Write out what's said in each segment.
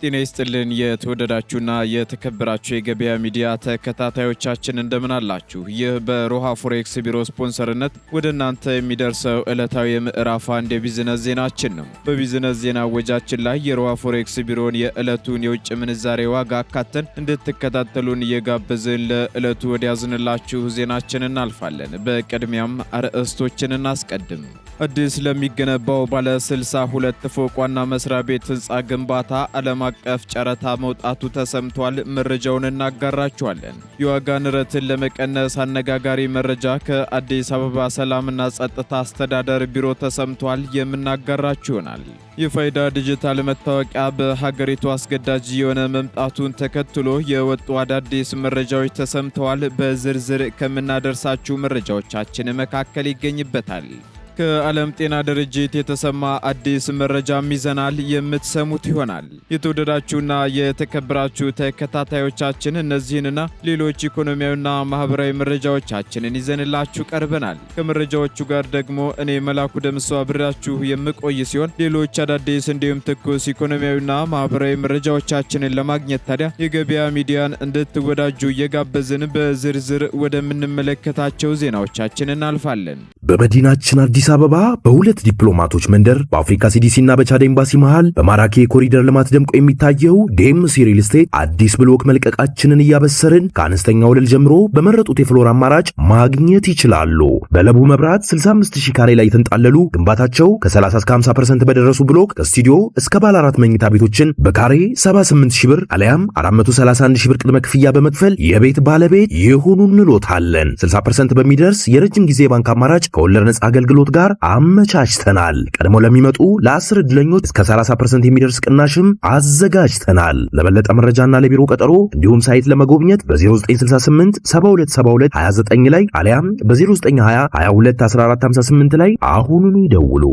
ጤና ይስጥልን የተወደዳችሁና የተከበራችሁ የገበያ ሚዲያ ተከታታዮቻችን እንደምን አላችሁ? ይህ በሮሃ ፎሬክስ ቢሮ ስፖንሰርነት ወደ እናንተ የሚደርሰው ዕለታዊ የምዕራፍ አንድ የቢዝነስ ዜናችን ነው። በቢዝነስ ዜና ወጃችን ላይ የሮሃ ፎሬክስ ቢሮን የዕለቱን የውጭ ምንዛሬ ዋጋ አካተን እንድትከታተሉን እየጋበዝን ለዕለቱ ወዲያዝንላችሁ ዜናችን እናልፋለን። በቅድሚያም አርዕስቶችን እናስቀድም። አዲስ ለሚገነባው ባለ 62 ፎቅ ዋና መስሪያ ቤት ህንፃ ግንባታ ዓለም አቀፍ ጨረታ መውጣቱ ተሰምቷል። መረጃውን እናጋራችኋለን። የዋጋ ንረትን ለመቀነስ አነጋጋሪ መረጃ ከአዲስ አበባ ሰላምና ጸጥታ አስተዳደር ቢሮ ተሰምቷል። የምናጋራችሁ ይሆናል። የፋይዳ ዲጂታል መታወቂያ በሀገሪቱ አስገዳጅ የሆነ መምጣቱን ተከትሎ የወጡ አዳዲስ መረጃዎች ተሰምተዋል። በዝርዝር ከምናደርሳችሁ መረጃዎቻችን መካከል ይገኝበታል። ከዓለም ጤና ድርጅት የተሰማ አዲስ መረጃም ይዘናል፣ የምትሰሙት ይሆናል። የተወደዳችሁና የተከበራችሁ ተከታታዮቻችን እነዚህንና ሌሎች ኢኮኖሚያዊና ማህበራዊ መረጃዎቻችንን ይዘንላችሁ ቀርበናል። ከመረጃዎቹ ጋር ደግሞ እኔ መላኩ ደምሶ አብራችሁ የምቆይ ሲሆን ሌሎች አዳዲስ እንዲሁም ትኩስ ኢኮኖሚያዊና ማህበራዊ መረጃዎቻችንን ለማግኘት ታዲያ የገበያ ሚዲያን እንድትወዳጁ እየጋበዝን በዝርዝር ወደምንመለከታቸው ዜናዎቻችን እናልፋለን። በመዲናችን አዲስ አበባ በሁለት ዲፕሎማቶች መንደር በአፍሪካ ሲዲሲና በቻድ ኤምባሲ መሃል በማራኪ የኮሪደር ልማት ደምቆ የሚታየው ዴምሲ ሪል ስቴት አዲስ ብሎክ መልቀቃችንን እያበሰርን ከአነስተኛ ወለል ጀምሮ በመረጡት የፍሎር አማራጭ ማግኘት ይችላሉ። በለቡ መብራት 65000 ካሬ ላይ የተንጣለሉ ግንባታቸው ከ30 እስከ 50% በደረሱ ብሎክ ከስቱዲዮ እስከ ባለ 4 መኝታ ቤቶችን በካሬ 78000 ብር አለያም 431000 ብር ቅድመ ክፍያ በመክፈል የቤት ባለቤት ይሁኑ እንሎታለን። 60% በሚደርስ የረጅም ጊዜ ባንክ አማራጭ ከወለድ ነጻ አገልግሎት ጋር አመቻችተናል። ቀድሞ ለሚመጡ ለ10 ዕድለኞች እስከ 30% የሚደርስ ቅናሽም አዘጋጅተናል። ለበለጠ መረጃና ለቢሮ ቀጠሮ እንዲሁም ሳይት ለመጎብኘት በ0968 7272 29 ላይ አሊያም በ0920 22 1458 ላይ አሁኑኑ ይደውሉ።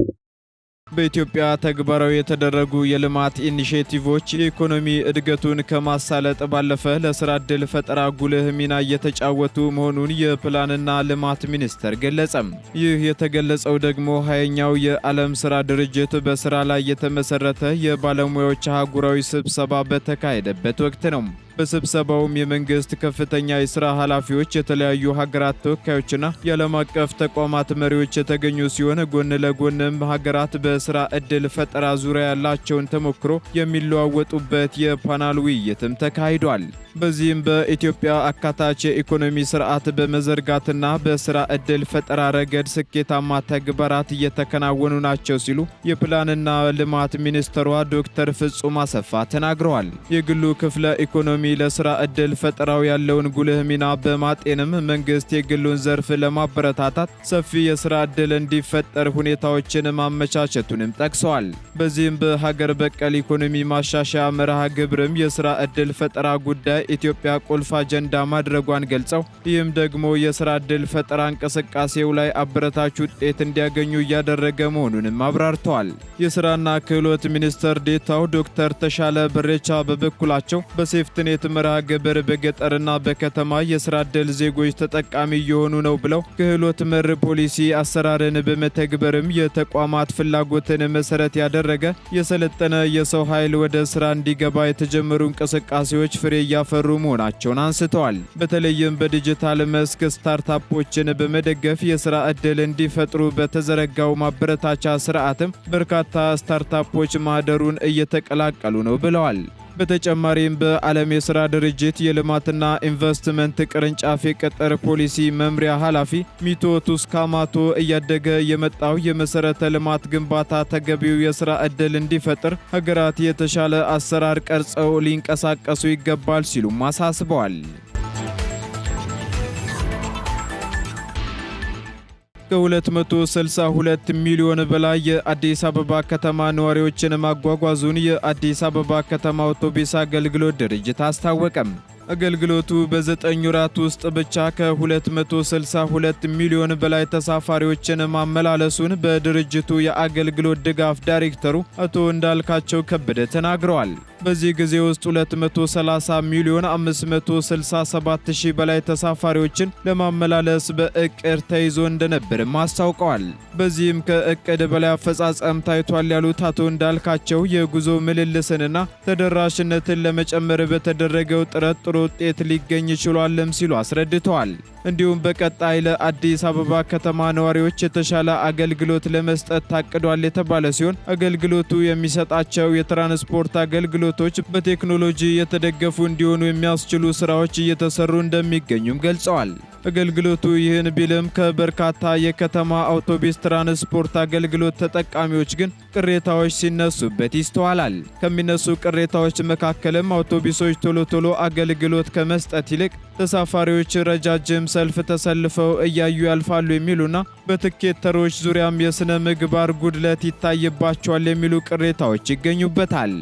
በኢትዮጵያ ተግባራዊ የተደረጉ የልማት ኢኒሼቲቮች የኢኮኖሚ እድገቱን ከማሳለጥ ባለፈ ለስራ ዕድል ፈጠራ ጉልህ ሚና እየተጫወቱ መሆኑን የፕላንና ልማት ሚኒስቴር ገለጸም። ይህ የተገለጸው ደግሞ 20ኛው የዓለም ስራ ድርጅት በስራ ላይ የተመሰረተ የባለሙያዎች አህጉራዊ ስብሰባ በተካሄደበት ወቅት ነው። በስብሰባውም የመንግስት ከፍተኛ የሥራ ኃላፊዎች፣ የተለያዩ ሀገራት ተወካዮችና የዓለም አቀፍ ተቋማት መሪዎች የተገኙ ሲሆን ጎን ለጎንም ሀገራት በስራ ዕድል ፈጠራ ዙሪያ ያላቸውን ተሞክሮ የሚለዋወጡበት የፓናል ውይይትም ተካሂዷል። በዚህም በኢትዮጵያ አካታች የኢኮኖሚ ስርዓት በመዘርጋትና በስራ ዕድል ፈጠራ ረገድ ስኬታማ ተግባራት እየተከናወኑ ናቸው ሲሉ የፕላንና ልማት ሚኒስትሯ ዶክተር ፍጹም አሰፋ ተናግረዋል። የግሉ ክፍለ ኢኮኖሚ ለስራ ዕድል ፈጠራው ያለውን ጉልህ ሚና በማጤንም መንግስት የግሉን ዘርፍ ለማበረታታት ሰፊ የስራ ዕድል እንዲፈጠር ሁኔታዎችን ማመቻቸቱንም ጠቅሰዋል። በዚህም በሀገር በቀል ኢኮኖሚ ማሻሻያ መርሃ ግብርም የስራ ዕድል ፈጠራ ጉዳይ ኢትዮጵያ ቁልፍ አጀንዳ ማድረጓን ገልጸው ይህም ደግሞ የስራ ዕድል ፈጠራ እንቅስቃሴው ላይ አበረታች ውጤት እንዲያገኙ እያደረገ መሆኑንም አብራርተዋል። የስራና ክህሎት ሚኒስትር ዴታው ዶክተር ተሻለ በሬቻ በበኩላቸው በሴፍትኔት መርሃ ግብር በገጠርና በከተማ የስራ ዕድል ዜጎች ተጠቃሚ እየሆኑ ነው ብለው ክህሎት መር ፖሊሲ አሰራርን በመተግበርም የተቋማት ፍላጎትን መሰረት ያደረገ የሰለጠነ የሰው ኃይል ወደ ስራ እንዲገባ የተጀመሩ እንቅስቃሴዎች ፍሬ እያፈሩ መሆናቸውን አንስተዋል። በተለይም በዲጂታል መስክ ስታርታፖችን በመደገፍ የስራ ዕድል እንዲፈጥሩ በተዘረጋው ማበረታቻ ስርዓትም በርካታ ስታርታፖች ማህደሩን እየተቀላቀሉ ነው ብለዋል። በተጨማሪም በዓለም የሥራ ድርጅት የልማትና ኢንቨስትመንት ቅርንጫፍ የቅጥር ፖሊሲ መምሪያ ኃላፊ ሚቶ ቱስካማቶ እያደገ የመጣው የመሠረተ ልማት ግንባታ ተገቢው የሥራ ዕድል እንዲፈጥር ሀገራት የተሻለ አሰራር ቀርጸው ሊንቀሳቀሱ ይገባል ሲሉም አሳስበዋል። ከ262 ሚሊዮን በላይ የአዲስ አበባ ከተማ ነዋሪዎችን ማጓጓዙን የአዲስ አበባ ከተማ አውቶቡስ አገልግሎት ድርጅት አስታወቀም። አገልግሎቱ በ9 ወራት ውስጥ ብቻ ከ262 ሚሊዮን በላይ ተሳፋሪዎችን ማመላለሱን በድርጅቱ የአገልግሎት ድጋፍ ዳይሬክተሩ አቶ እንዳልካቸው ከበደ ተናግረዋል። በዚህ ጊዜ ውስጥ 230 ሚሊዮን 567 ሺህ በላይ ተሳፋሪዎችን ለማመላለስ በእቅድ ተይዞ እንደነበርም አስታውቀዋል። በዚህም ከእቅድ በላይ አፈጻጸም ታይቷል ያሉት አቶ እንዳልካቸው የጉዞ ምልልስንና ተደራሽነትን ለመጨመር በተደረገው ጥረት ጥሩ ውጤት ሊገኝ ችሏልም ሲሉ አስረድተዋል። እንዲሁም በቀጣይ ለአዲስ አበባ ከተማ ነዋሪዎች የተሻለ አገልግሎት ለመስጠት ታቅዷል የተባለ ሲሆን አገልግሎቱ የሚሰጣቸው የትራንስፖርት አገልግሎቶች በቴክኖሎጂ የተደገፉ እንዲሆኑ የሚያስችሉ ስራዎች እየተሰሩ እንደሚገኙም ገልጸዋል። አገልግሎቱ ይህን ቢልም ከበርካታ የከተማ አውቶቡስ ትራንስፖርት አገልግሎት ተጠቃሚዎች ግን ቅሬታዎች ሲነሱበት ይስተዋላል። ከሚነሱ ቅሬታዎች መካከልም አውቶቡሶች ቶሎ አገልግሎት ከመስጠት ይልቅ ተሳፋሪዎች ረጃጅም ሰልፍ ተሰልፈው እያዩ ያልፋሉ የሚሉና በትኬት ተሮች ዙሪያም የሥነ ምግባር ጉድለት ይታይባቸዋል የሚሉ ቅሬታዎች ይገኙበታል።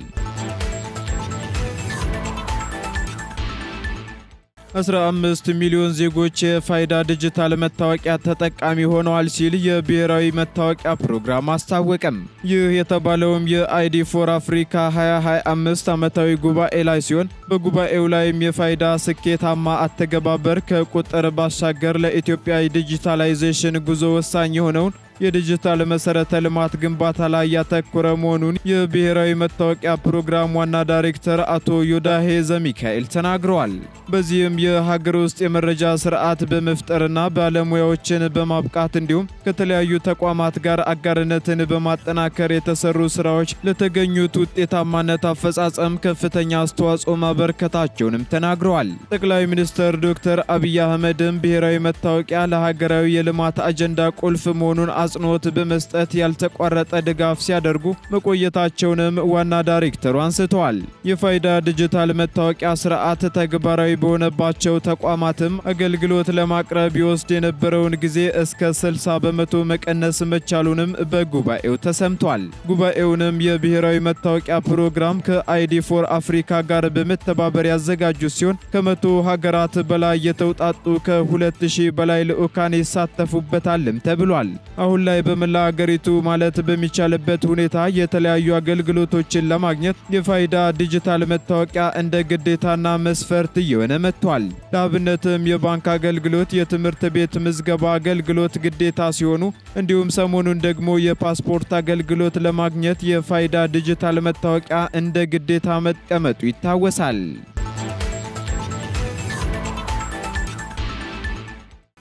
15 ሚሊዮን ዜጎች የፋይዳ ዲጂታል መታወቂያ ተጠቃሚ ሆነዋል ሲል የብሔራዊ መታወቂያ ፕሮግራም አስታወቀም። ይህ የተባለውም የአይዲ ፎር አፍሪካ 2025 ዓመታዊ ጉባኤ ላይ ሲሆን በጉባኤው ላይም የፋይዳ ስኬታማ አተገባበር ከቁጥር ባሻገር ለኢትዮጵያ የዲጂታላይዜሽን ጉዞ ወሳኝ የሆነውን የዲጂታል መሰረተ ልማት ግንባታ ላይ ያተኮረ መሆኑን የብሔራዊ መታወቂያ ፕሮግራም ዋና ዳይሬክተር አቶ ዮዳሄ ዘሚካኤል ተናግረዋል። በዚህም የሀገር ውስጥ የመረጃ ስርዓት በመፍጠርና ባለሙያዎችን በማብቃት እንዲሁም ከተለያዩ ተቋማት ጋር አጋርነትን በማጠናከር የተሰሩ ስራዎች ለተገኙት ውጤታማነት አፈጻጸም ከፍተኛ አስተዋጽኦ ማበርከታቸውንም ተናግረዋል። ጠቅላይ ሚኒስትር ዶክተር አብይ አህመድም ብሔራዊ መታወቂያ ለሀገራዊ የልማት አጀንዳ ቁልፍ መሆኑን አጽንኦት በመስጠት ያልተቋረጠ ድጋፍ ሲያደርጉ መቆየታቸውንም ዋና ዳይሬክተሩ አንስተዋል። የፋይዳ ዲጂታል መታወቂያ ስርዓት ተግባራዊ በሆነባቸው ተቋማትም አገልግሎት ለማቅረብ ይወስድ የነበረውን ጊዜ እስከ 60 በመቶ መቀነስ መቻሉንም በጉባኤው ተሰምቷል። ጉባኤውንም የብሔራዊ መታወቂያ ፕሮግራም ከአይዲ ፎር አፍሪካ ጋር በመተባበር ያዘጋጁ ሲሆን ከ100 ሀገራት በላይ የተውጣጡ ከ2000 በላይ ልዑካን ይሳተፉበታልም ተብሏል። አሁን ላይ በመላ ሀገሪቱ ማለት በሚቻልበት ሁኔታ የተለያዩ አገልግሎቶችን ለማግኘት የፋይዳ ዲጂታል መታወቂያ እንደ ግዴታና መስፈርት እየሆነ መጥቷል። ለአብነትም የባንክ አገልግሎት፣ የትምህርት ቤት ምዝገባ አገልግሎት ግዴታ ሲሆኑ እንዲሁም ሰሞኑን ደግሞ የፓስፖርት አገልግሎት ለማግኘት የፋይዳ ዲጂታል መታወቂያ እንደ ግዴታ መቀመጡ ይታወሳል።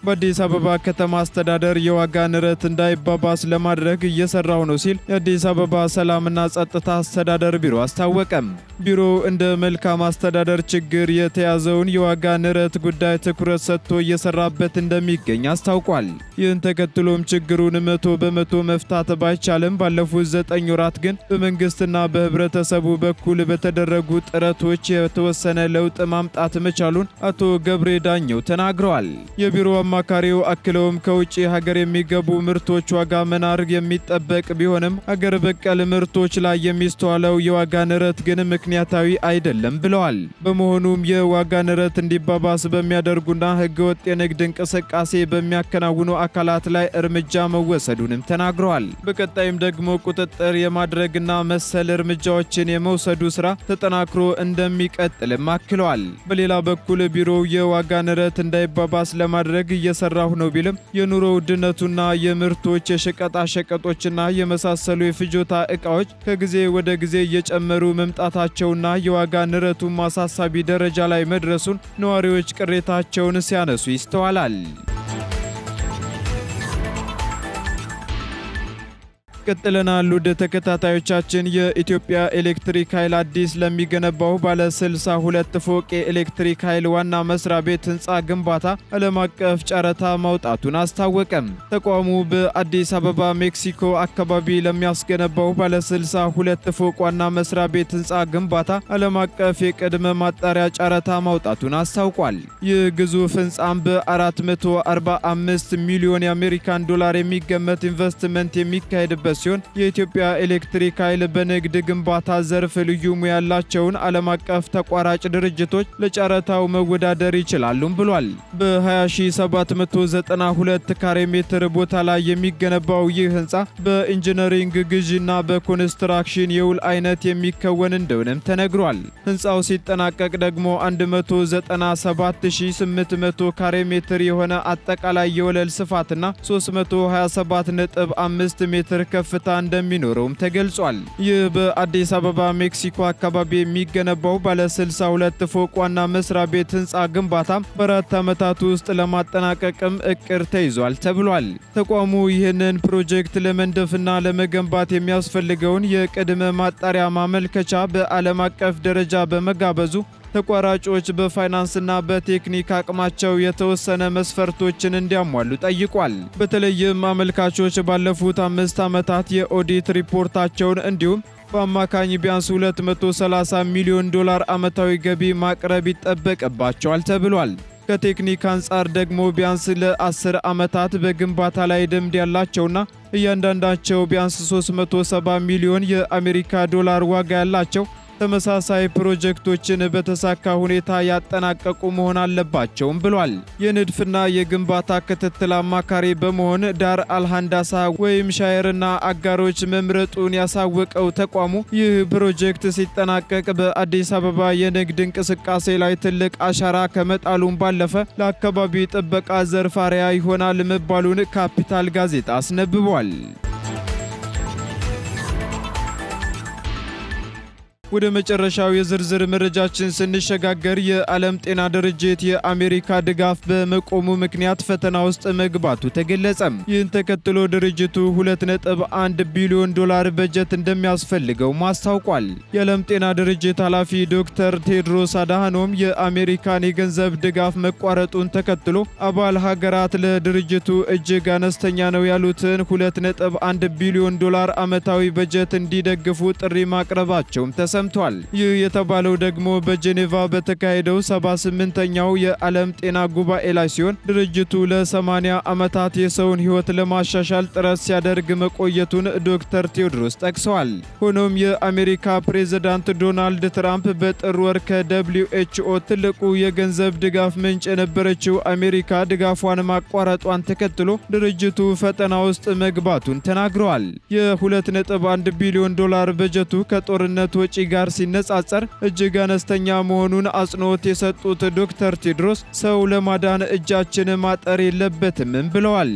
በአዲስ አበባ ከተማ አስተዳደር የዋጋ ንረት እንዳይባባስ ለማድረግ እየሰራው ነው ሲል የአዲስ አበባ ሰላምና ጸጥታ አስተዳደር ቢሮ አስታወቀም። ቢሮው እንደ መልካም አስተዳደር ችግር የተያዘውን የዋጋ ንረት ጉዳይ ትኩረት ሰጥቶ እየሰራበት እንደሚገኝ አስታውቋል። ይህን ተከትሎም ችግሩን 100% መፍታት ባይቻልም ባለፉት 9 ወራት ግን በመንግስትና በህብረተሰቡ በኩል በተደረጉ ጥረቶች የተወሰነ ለውጥ ማምጣት መቻሉን አቶ ገብሬ ዳኘው ተናግረዋል። የቢሮ አማካሪው አክለውም ከውጭ ሀገር የሚገቡ ምርቶች ዋጋ መናር የሚጠበቅ ቢሆንም ሀገር በቀል ምርቶች ላይ የሚስተዋለው የዋጋ ንረት ግን ምክንያታዊ አይደለም ብለዋል። በመሆኑም የዋጋ ንረት እንዲባባስ በሚያደርጉና ህገወጥ የንግድ እንቅስቃሴ በሚያከናውኑ አካላት ላይ እርምጃ መወሰዱንም ተናግረዋል። በቀጣይም ደግሞ ቁጥጥር የማድረግና መሰል እርምጃዎችን የመውሰዱ ስራ ተጠናክሮ እንደሚቀጥልም አክለዋል። በሌላ በኩል ቢሮው የዋጋ ንረት እንዳይባባስ ለማድረግ እየሰራሁ ነው ቢልም የኑሮ ውድነቱና የምርቶች የሸቀጣሸቀጦችና የመሳሰሉ የፍጆታ ዕቃዎች ከጊዜ ወደ ጊዜ እየጨመሩ መምጣታቸውና የዋጋ ንረቱ ማሳሳቢ ደረጃ ላይ መድረሱን ነዋሪዎች ቅሬታቸውን ሲያነሱ ይስተዋላል። ቀጥለናል። ውድ ተከታታዮቻችን የኢትዮጵያ ኤሌክትሪክ ኃይል አዲስ ለሚገነባው ባለ 62 ፎቅ የኤሌክትሪክ ኃይል ዋና መስሪያ ቤት ህንፃ ግንባታ ዓለም አቀፍ ጨረታ ማውጣቱን አስታወቀም። ተቋሙ በአዲስ አበባ ሜክሲኮ አካባቢ ለሚያስገነባው ባለ 62 ፎቅ ዋና መስሪያ ቤት ህንፃ ግንባታ ዓለም አቀፍ የቅድመ ማጣሪያ ጨረታ ማውጣቱን አስታውቋል። ይህ ግዙፍ ህንፃም በ445 ሚሊዮን የአሜሪካን ዶላር የሚገመት ኢንቨስትመንት የሚካሄድበት የሚጠቀስ ሲሆን የኢትዮጵያ ኤሌክትሪክ ኃይል በንግድ ግንባታ ዘርፍ ልዩ ሙያ ያላቸውን ዓለም አቀፍ ተቋራጭ ድርጅቶች ለጨረታው መወዳደር ይችላሉም ብሏል። በ20792 ካሬ ሜትር ቦታ ላይ የሚገነባው ይህ ህንፃ በኢንጂነሪንግ ግዢና በኮንስትራክሽን የውል አይነት የሚከወን እንደሆነም ተነግሯል። ህንፃው ሲጠናቀቅ ደግሞ 197800 ካሬ ሜትር የሆነ አጠቃላይ የወለል ስፋትና 327.5 ሜትር ከፍታ እንደሚኖረውም ተገልጿል። ይህ በአዲስ አበባ ሜክሲኮ አካባቢ የሚገነባው ባለ 62 ፎቅ ዋና መስሪያ ቤት ህንፃ ግንባታም በ4 ዓመታት ውስጥ ለማጠናቀቅም እቅድ ተይዟል ተብሏል። ተቋሙ ይህንን ፕሮጀክት ለመንደፍና ለመገንባት የሚያስፈልገውን የቅድመ ማጣሪያ ማመልከቻ በዓለም አቀፍ ደረጃ በመጋበዙ ተቋራጮች በፋይናንስና በቴክኒክ አቅማቸው የተወሰነ መስፈርቶችን እንዲያሟሉ ጠይቋል። በተለይም አመልካቾች ባለፉት 5 ዓመታት የኦዲት ሪፖርታቸውን እንዲሁም በአማካኝ ቢያንስ 230 ሚሊዮን ዶላር ዓመታዊ ገቢ ማቅረብ ይጠበቅባቸዋል ተብሏል። ከቴክኒክ አንጻር ደግሞ ቢያንስ ለ10 ዓመታት በግንባታ ላይ ልምድ ያላቸውና እያንዳንዳቸው ቢያንስ 370 ሚሊዮን የአሜሪካ ዶላር ዋጋ ያላቸው ተመሳሳይ ፕሮጀክቶችን በተሳካ ሁኔታ ያጠናቀቁ መሆን አለባቸውም ብሏል። የንድፍና የግንባታ ክትትል አማካሪ በመሆን ዳር አልሃንዳሳ ወይም ሻየርና አጋሮች መምረጡን ያሳወቀው ተቋሙ ይህ ፕሮጀክት ሲጠናቀቅ በአዲስ አበባ የንግድ እንቅስቃሴ ላይ ትልቅ አሻራ ከመጣሉም ባለፈ ለአካባቢ ጥበቃ ዘርፍ አርአያ ይሆናል መባሉን ካፒታል ጋዜጣ አስነብቧል። ወደ መጨረሻው የዝርዝር መረጃችን ስንሸጋገር የዓለም ጤና ድርጅት የአሜሪካ ድጋፍ በመቆሙ ምክንያት ፈተና ውስጥ መግባቱ ተገለጸ። ይህን ተከትሎ ድርጅቱ 2.1 ቢሊዮን ዶላር በጀት እንደሚያስፈልገው ማስታውቋል። የዓለም ጤና ድርጅት ኃላፊ ዶክተር ቴድሮስ አድሃኖም የአሜሪካን የገንዘብ ድጋፍ መቋረጡን ተከትሎ አባል ሀገራት ለድርጅቱ እጅግ አነስተኛ ነው ያሉትን 2.1 ቢሊዮን ዶላር ዓመታዊ በጀት እንዲደግፉ ጥሪ ማቅረባቸውም ተሰምቷል። ይህ የተባለው ደግሞ በጄኔቫ በተካሄደው 78ኛው የዓለም ጤና ጉባኤ ላይ ሲሆን ድርጅቱ ለ80 ዓመታት የሰውን ሕይወት ለማሻሻል ጥረት ሲያደርግ መቆየቱን ዶክተር ቴዎድሮስ ጠቅሰዋል። ሆኖም የአሜሪካ ፕሬዝዳንት ዶናልድ ትራምፕ በጥር ወር ከWHO ትልቁ የገንዘብ ድጋፍ ምንጭ የነበረችው አሜሪካ ድጋፏን ማቋረጧን ተከትሎ ድርጅቱ ፈተና ውስጥ መግባቱን ተናግረዋል። የ2.1 ቢሊዮን ዶላር በጀቱ ከጦርነት ወጪ ጋር ሲነጻጸር እጅግ አነስተኛ መሆኑን አጽንኦት የሰጡት ዶክተር ቴድሮስ ሰው ለማዳን እጃችን ማጠር የለበትም ብለዋል።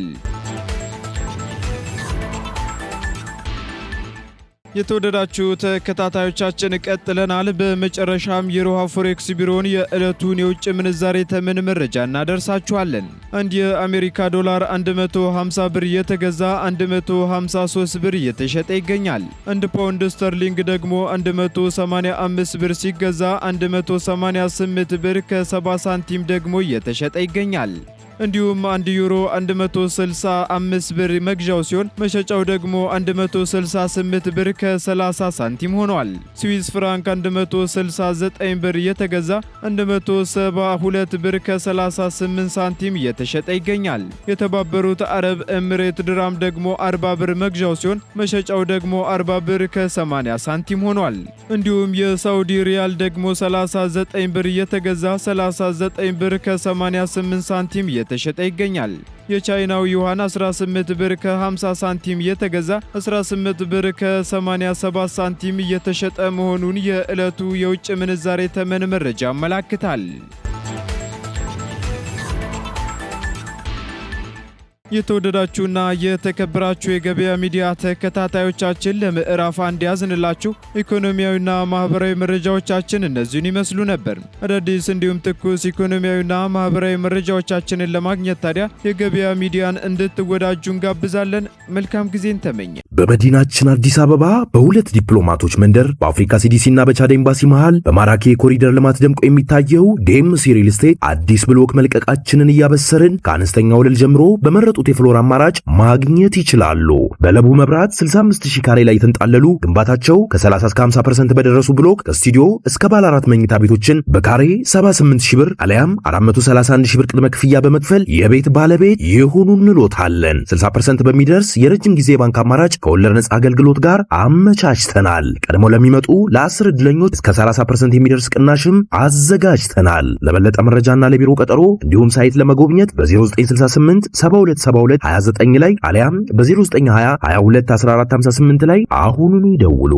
የተወደዳችሁ ተከታታዮቻችን ቀጥለናል። በመጨረሻም የሮሃ ፎሬክስ ቢሮን የዕለቱን የውጭ ምንዛሬ ተመን መረጃ እናደርሳችኋለን። አንድ የአሜሪካ ዶላር 150 ብር እየተገዛ 153 ብር እየተሸጠ ይገኛል። አንድ ፓውንድ ስተርሊንግ ደግሞ 185 ብር ሲገዛ 188 ብር ከ70 ሳንቲም ደግሞ እየተሸጠ ይገኛል። እንዲሁም 1 ዩሮ 165 ብር መግዣው ሲሆን መሸጫው ደግሞ 168 ብር ከ30 ሳንቲም ሆኗል። ስዊስ ፍራንክ 169 ብር እየተገዛ 172 ብር ከ38 ሳንቲም እየተሸጠ ይገኛል። የተባበሩት አረብ ኤምሬት ድራም ደግሞ 40 ብር መግዣው ሲሆን መሸጫው ደግሞ 40 ብር ከ80 ሳንቲም ሆኗል። እንዲሁም የሳውዲ ሪያል ደግሞ 39 ብር እየተገዛ 39 ብር ከ88 ሳንቲም እየተሸጠ ይገኛል። የቻይናው ዩዋን 18 ብር ከ50 ሳንቲም እየተገዛ 18 ብር ከ87 ሳንቲም እየተሸጠ መሆኑን የዕለቱ የውጭ ምንዛሬ ተመን መረጃ ያመለክታል። የተወደዳችሁና የተከበራችሁ የገበያ ሚዲያ ተከታታዮቻችን ለምዕራፍ 1 ያዝንላችሁ ኢኮኖሚያዊና ማህበራዊ መረጃዎቻችን እነዚህን ይመስሉ ነበር። አዳዲስ እንዲሁም ትኩስ ኢኮኖሚያዊና ማህበራዊ መረጃዎቻችንን ለማግኘት ታዲያ የገበያ ሚዲያን እንድትወዳጁ እንጋብዛለን። መልካም ጊዜን ተመኘ። በመዲናችን አዲስ አበባ በሁለት ዲፕሎማቶች መንደር በአፍሪካ ሲዲሲና በቻድ ኤምባሲ መሃል በማራኪ የኮሪደር ልማት ደምቆ የሚታየው ዴምሲ ሪል ስቴት አዲስ ብሎክ መልቀቃችንን እያበሰርን ከአነስተኛ ወለል ጀምሮ በመረጡ በመረጡት የፍሎር አማራጭ ማግኘት ይችላሉ። በለቡ መብራት 65000 ካሬ ላይ የተንጣለሉ ግንባታቸው ከ30 እስከ 50% በደረሱ ብሎክ ከስቱዲዮ እስከ ባለ 4 መኝታ ቤቶችን በካሬ 78000 ብር አለያም 431000 ብር ቅድመ ክፍያ በመክፈል የቤት ባለቤት ይሁኑ እንሎታለን። 60% በሚደርስ የረጅም ጊዜ ባንክ አማራጭ ከወለድ ነጻ አገልግሎት ጋር አመቻችተናል። ቀድሞ ለሚመጡ ለ10 ዕድለኞች እስከ 30% የሚደርስ ቅናሽም አዘጋጅተናል። ለበለጠ መረጃና ለቢሮ ቀጠሮ እንዲሁም ሳይት ለመጎብኘት በ0968 7272 29 ላይ አለያም በ0920 22 1458 ላይ አሁኑኑ ይደውሉ።